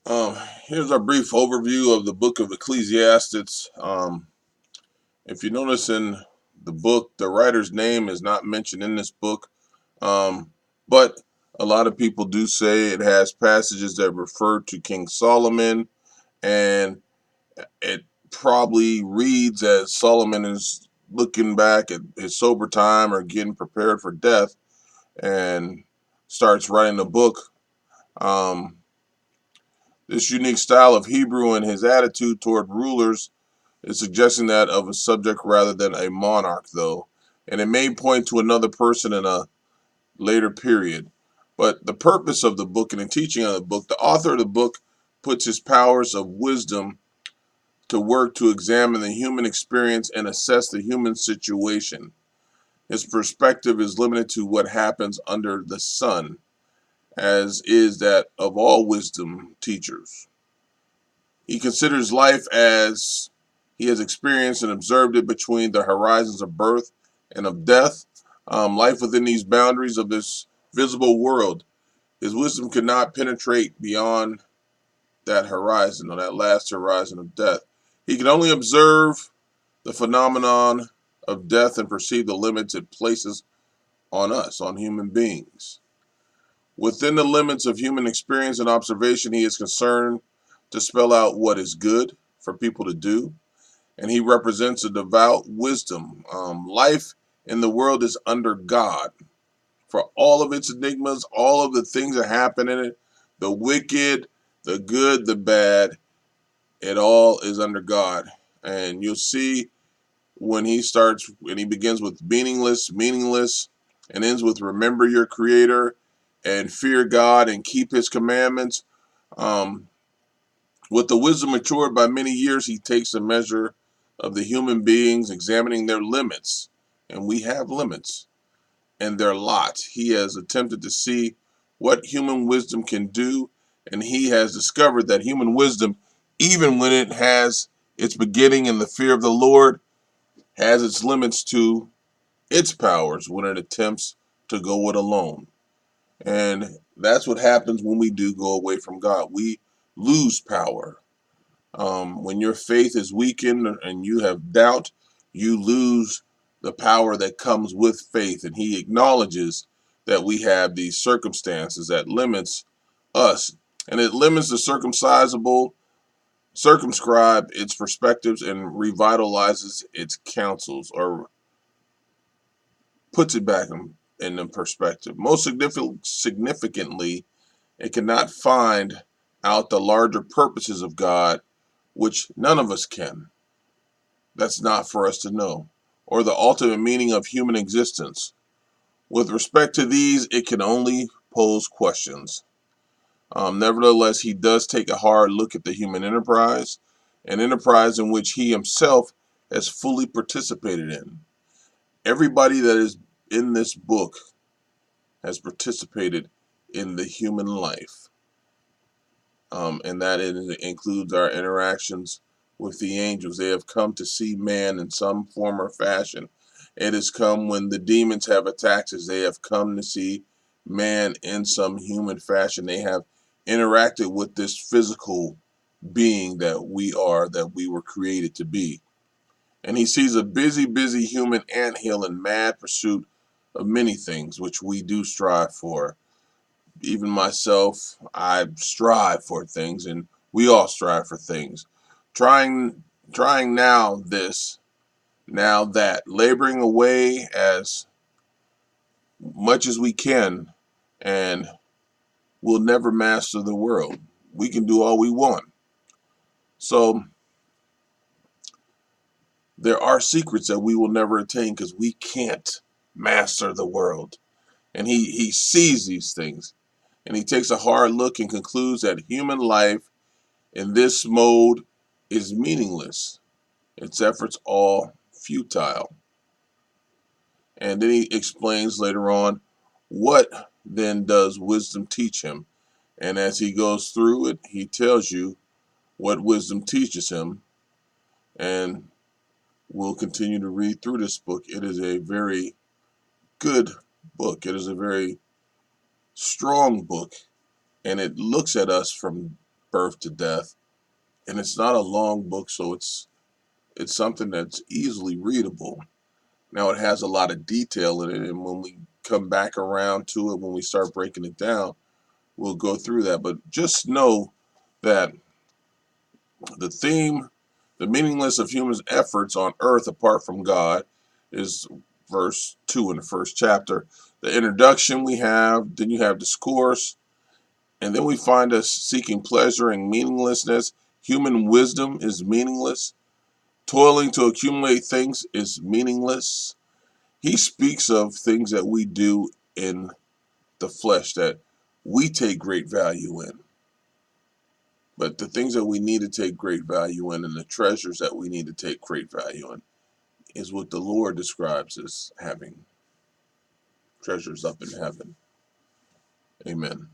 Um, Here's a brief overview of the book of Ecclesiastes. If you notice in the book, the writer's name is not mentioned in this book, um, but a lot of people do say it has passages that refer to King Solomon, and it probably reads as Solomon is looking back at his sober time or getting prepared for death and starts writing the book. Um, this unique style of Hebrew and his attitude toward rulers is suggesting that of a subject rather than a monarch, though, and it may point to another person in a later period. But the purpose of the book and the teaching of the book, the author of the book puts his powers of wisdom to work to examine the human experience and assess the human situation. His perspective is limited to what happens under the sun, as is that of all wisdom teachers. He considers life as he has experienced and observed it between the horizons of birth and of death, life within these boundaries of this visible world. His wisdom could not penetrate beyond that horizon, or that last horizon of death. He can only observe the phenomenon of death and perceive the limits it places on us, on human beings. Within the limits of human experience and observation, he is concerned to spell out what is good for people to do, and he represents a devout wisdom. Life in the world is under God. For all of its enigmas, all of the things that happen in it, the wicked, the good, the bad, it all is under God. And you'll see when he begins with meaningless, and ends with remember your creator and fear God and keep his commandments. Um, with the wisdom matured by many years, he takes a measure of the human beings, examining their limits, and we have limits, and their lot. He has attempted to see what human wisdom can do, and he has discovered that human wisdom, even when it has its beginning in the fear of the Lord, has its limits to its powers when it attempts to go it alone. And that's what happens when we do go away from God. We lose power. When your faith is weakened and you have doubt, you lose the power that comes with faith. And he acknowledges that we have these circumstances that limits us. And it limits the circumscribe its perspectives and revitalizes its counsels, or puts it back in perspective. Most significantly, it cannot find out the larger purposes of God, which none of us can. That's not for us to know, or the ultimate meaning of human existence. With respect to these, it can only pose questions. Nevertheless, he does take a hard look at the human enterprise, an enterprise in which he himself has fully participated in. Everybody that is in this book has participated in the human life, and that it includes our interactions with the angels. They have come to see man in some form or fashion. It has come when the demons have attacked us. They have come to see man in some human fashion. They have interacted with this physical being that we are, that we were created to be. And he sees a busy human anthill in mad pursuit of many things which we do strive for. Even myself, I strive for things, and we all strive for things. Trying now this, now that, laboring away as much as we can, and we'll never master the world. We can do all we want. So there are secrets that we will never attain because we can't master the world. And he sees these things, and he takes a hard look and concludes that human life in this mode is meaningless, its efforts all futile. And then he explains later on, what then does wisdom teach him? And as he goes through it, he tells you what wisdom teaches him. And we'll continue to read through this book. It is a very good book. It is a very strong book, and it looks at us from birth to death. And it's not a long book, so it's something that's easily readable. Now it has a lot of detail in it, and when we come back around to it, when we start breaking it down, we'll go through that. But just know that the theme, the meaningless of humans' efforts on earth apart from God, is verse 2 in the first chapter. The introduction we have, then you have discourse, and then we find us seeking pleasure in meaninglessness. Human wisdom is meaningless. Toiling to accumulate things is meaningless. He speaks of things that we do in the flesh that we take great value in. But the things that we need to take great value in and the treasures that we need to take great value in is what the Lord describes as having treasures up in heaven. Amen.